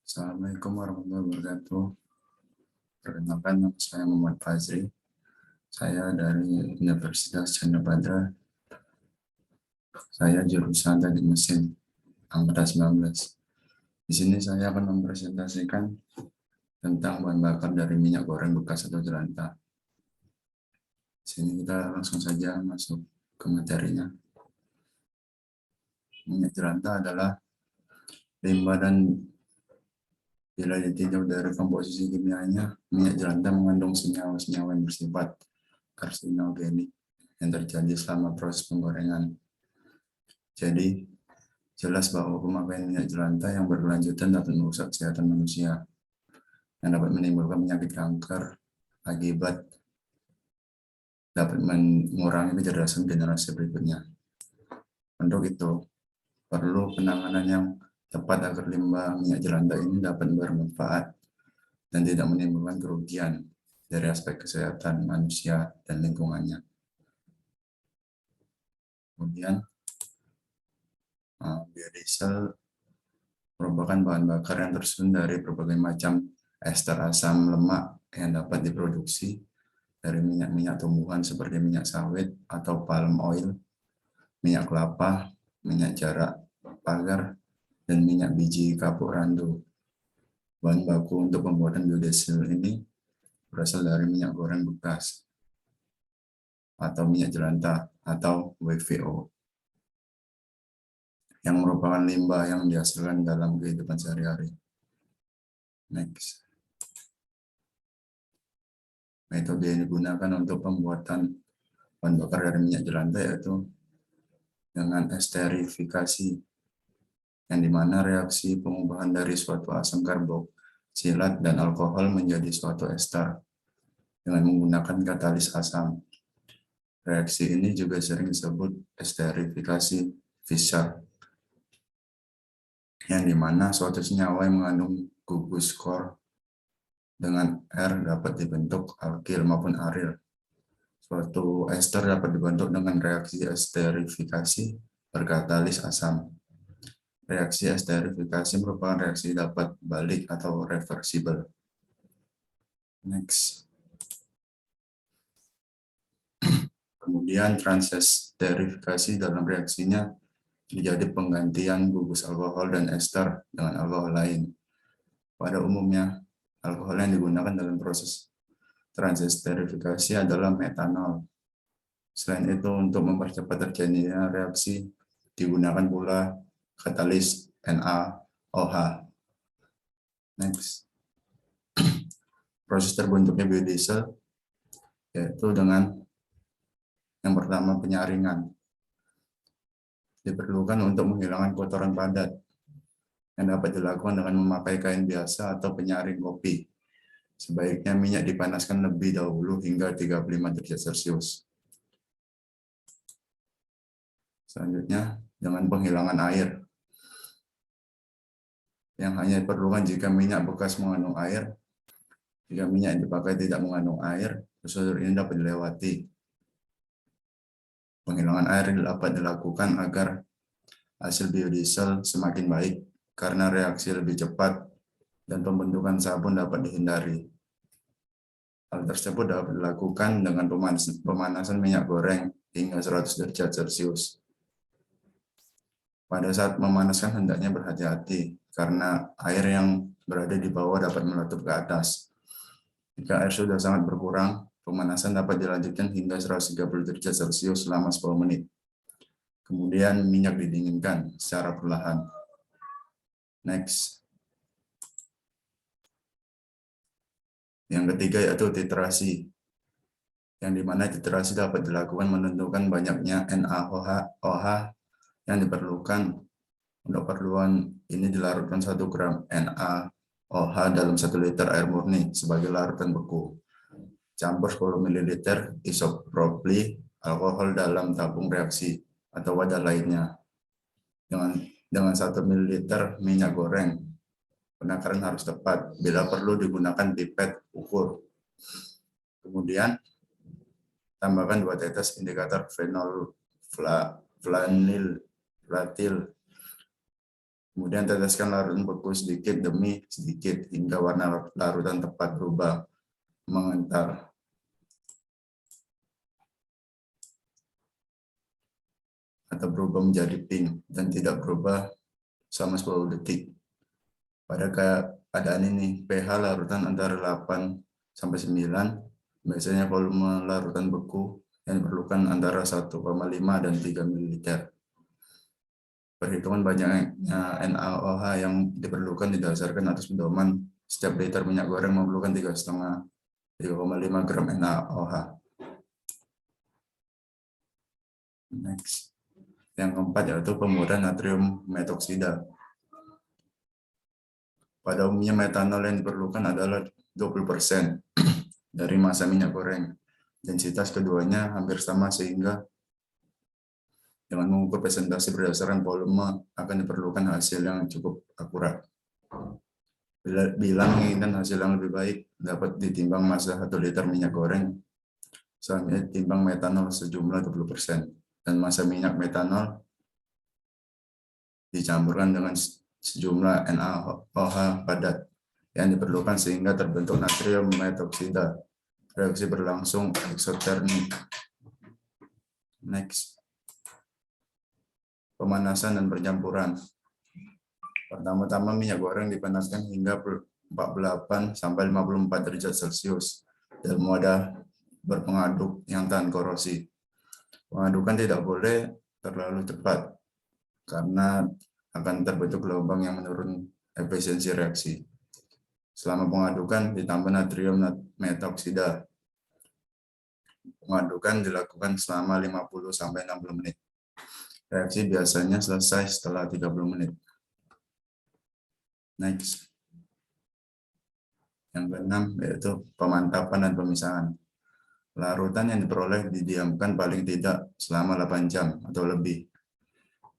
Assalamualaikum warahmatullahi wabarakatuh. Perkenalkan, nama saya Muhammad Fazri. Saya dari Universitas Chandra Badra. Saya jurusan Teknik Mesin angkatan 19. Di sini saya akan mempresentasikan tentang bahan bakar dari minyak goreng bekas atau jelantah. Di sini kita langsung saja masuk ke materinya. Minyak jelantah adalah limbah dan bila ditinjau dari komposisi kimianya, minyak jelantah mengandung senyawa-senyawa yang bersifat karsinogenik yang terjadi selama proses penggorengan. Jadi, jelas bahwa pemakaian minyak jelantah yang berkelanjutan dapat merusak kesehatan manusia, yang dapat menimbulkan penyakit kanker, akibat dapat mengurangi kecerdasan generasi berikutnya. Untuk itu, perlu penanganan yang tepat agar limbah minyak jelantah ini dapat bermanfaat dan tidak menimbulkan kerugian dari aspek kesehatan manusia dan lingkungannya. Kemudian, biodiesel merupakan bahan bakar yang tersusun dari berbagai macam ester asam lemak yang dapat diproduksi dari minyak-minyak tumbuhan seperti minyak sawit atau palm oil, minyak kelapa, minyak jarak pagar, dan minyak biji kapuk randu. Bahan baku untuk pembuatan biodiesel ini berasal dari minyak goreng bekas atau minyak jelantah atau WVO, yang merupakan limbah yang dihasilkan dalam kehidupan sehari-hari. Next. Metode yang digunakan untuk pembuatan bahan bakar dari minyak jelantah yaitu dengan esterifikasi, yang dimana reaksi pengubahan dari suatu asam karboksilat dan alkohol menjadi suatu ester dengan menggunakan katalis asam. Reaksi ini juga sering disebut esterifikasi Fischer, yang dimana suatu senyawa yang mengandung gugus kor dengan R dapat dibentuk alkil maupun aril. Suatu ester dapat dibentuk dengan reaksi esterifikasi berkatalis asam. Reaksi esterifikasi merupakan reaksi dapat balik atau reversible. Next. Kemudian transesterifikasi dalam reaksinya menjadi penggantian gugus alkohol dan ester dengan alkohol lain. Pada umumnya, alkohol yang digunakan dalam proses transesterifikasi adalah metanol. Selain itu, untuk mempercepat terjadinya reaksi, digunakan pula katalis NaOH. Next. Proses terbentuknya biodiesel yaitu dengan yang pertama penyaringan. Diperlukan untuk menghilangkan kotoran padat yang dapat dilakukan dengan memakai kain biasa atau penyaring kopi. Sebaiknya minyak dipanaskan lebih dahulu hingga 35 derajat Celcius. Selanjutnya, dengan penghilangan air, yang hanya diperlukan jika minyak bekas mengandung air. Jika minyak yang dipakai tidak mengandung air, prosedur ini dapat dilewati. Penghilangan air dapat dilakukan agar hasil biodiesel semakin baik karena reaksi lebih cepat dan pembentukan sabun dapat dihindari. Hal tersebut dapat dilakukan dengan pemanasan minyak goreng hingga 100 derajat Celcius. Pada saat memanaskan hendaknya berhati-hati karena air yang berada di bawah dapat meletup ke atas. Jika air sudah sangat berkurang, pemanasan dapat dilanjutkan hingga 130 derajat Celcius selama 10 menit. Kemudian minyak didinginkan secara perlahan. Next. Yang ketiga yaitu titrasi, yang dimana titrasi dapat dilakukan menentukan banyaknya NaOH yang diperlukan. Untuk perluan ini dilarutkan 1 gram NaOH dalam 1 liter air murni sebagai larutan beku. Campur 10 ml isopropyl alkohol dalam tabung reaksi atau wadah lainnya. Dengan 1 ml minyak goreng, penakaran harus tepat. Bila perlu digunakan pipet ukur. Kemudian tambahkan 2 tetes indikator fenol flatil Kemudian teteskan larutan beku sedikit demi sedikit hingga warna larutan tepat berubah mengental atau berubah menjadi pink dan tidak berubah selama 10 detik. Pada keadaan ini, pH larutan antara 8 sampai 9, biasanya volume larutan beku yang diperlukan antara 1,5 dan 3 ml. Perhitungan banyaknya NaOH yang diperlukan didasarkan atas pedoman setiap liter minyak goreng memerlukan 3,5 gram NaOH. Next. Yang keempat yaitu pemurnian natrium metoksida. Pada umumnya metanol yang diperlukan adalah 20% dari massa minyak goreng. Densitas keduanya hampir sama sehingga dengan mengukur presentasi berdasarkan volume akan diperlukan hasil yang cukup akurat. Bila menginginkan hasil yang lebih baik, dapat ditimbang massa 1 liter minyak goreng, selanjutnya timbang metanol sejumlah 20%, dan massa minyak metanol dicampurkan dengan sejumlah NaOH padat yang diperlukan sehingga terbentuk natrium metoksida. Reaksi berlangsung eksotermik. Next. Pemanasan dan pencampuran. Pertama-tama minyak goreng dipanaskan hingga 48 sampai 54 derajat Celcius dalam wadah berpengaduk yang tahan korosi. Pengadukan tidak boleh terlalu cepat karena akan terbentuk gelombang yang menurun efisiensi reaksi. Selama pengadukan ditambah natrium metoksida. Pengadukan dilakukan selama 50 sampai 60 menit. Reaksi biasanya selesai setelah 30 menit. Next. Yang keenam yaitu pemantapan dan pemisahan. Larutan yang diperoleh didiamkan paling tidak selama 8 jam atau lebih.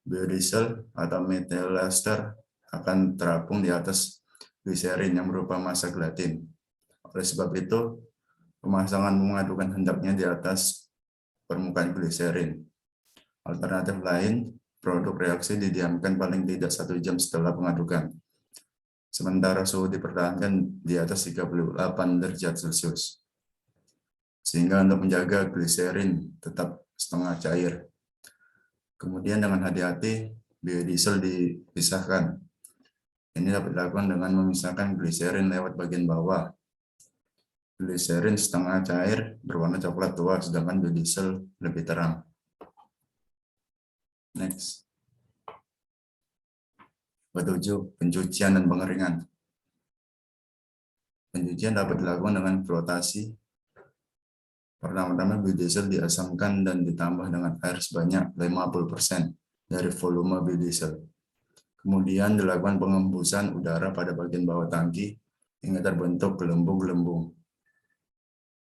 Biodiesel atau methyl ester akan terapung di atas gliserin yang berupa massa gelatin. Oleh sebab itu, pemasangan mengadukan hendaknya di atas permukaan gliserin. Alternatif lain, produk reaksi didiamkan paling tidak 1 jam setelah pengadukan. Sementara suhu dipertahankan di atas 38 derajat Celcius. Sehingga untuk menjaga gliserin tetap setengah cair. Kemudian dengan hati-hati, biodiesel dipisahkan. Ini dapat dilakukan dengan memisahkan gliserin lewat bagian bawah. Gliserin setengah cair berwarna coklat tua, sedangkan biodiesel lebih terang. Next. Ketujuh, pencucian dan pengeringan. Pencucian dapat dilakukan dengan flotasi. Pertama-tama biodiesel diasamkan dan ditambah dengan air sebanyak 50% dari volume biodiesel. Kemudian dilakukan pengembusan udara pada bagian bawah tangki hingga terbentuk gelembung-gelembung.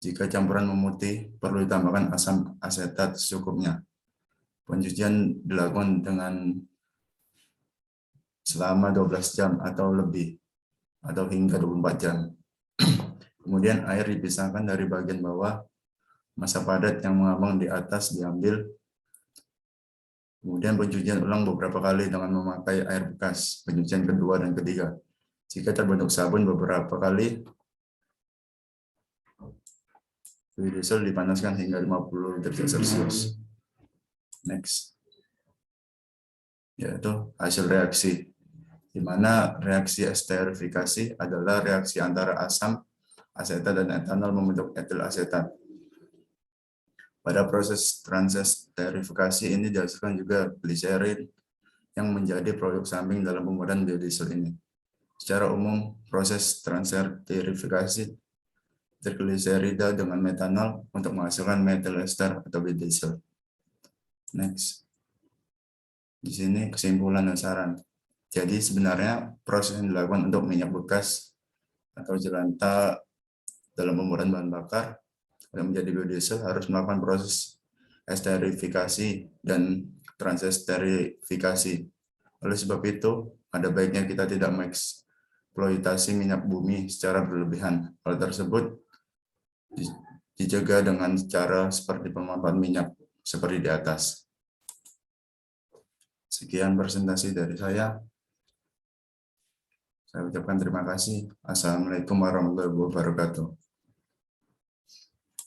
Jika campuran memutih, perlu ditambahkan asam asetat secukupnya. Pencucian dilakukan dengan selama 12 jam atau lebih, atau hingga 24 jam. Kemudian air dipisahkan dari bagian bawah, massa padat yang mengambang di atas diambil. Kemudian pencucian ulang beberapa kali dengan memakai air bekas, pencucian kedua dan ketiga. Jika terbentuk sabun beberapa kali, biodiesel dipanaskan hingga 50 derajat Celcius. Next. Yaitu hasil reaksi. Di mana reaksi esterifikasi adalah reaksi antara asam asetat dan etanol membentuk etil asetat. Pada proses transesterifikasi ini dihasilkan juga gliserin yang menjadi produk samping dalam pembuatan biodiesel ini. Secara umum, proses transesterifikasi trigliserida dengan metanol untuk menghasilkan methyl ester atau biodiesel. Next. Di sini kesimpulan dan saran. Jadi sebenarnya proses yang dilakukan untuk minyak bekas atau jelantah dalam pembuatan bahan bakar yang menjadi biodiesel harus melakukan proses esterifikasi dan transesterifikasi. Oleh sebab itu, ada baiknya kita tidak mengeksploitasi minyak bumi secara berlebihan. Hal tersebut dijaga dengan cara seperti pemanfaatan minyak seperti di atas. Sekian presentasi dari saya. Saya ucapkan terima kasih. Assalamualaikum warahmatullahi wabarakatuh.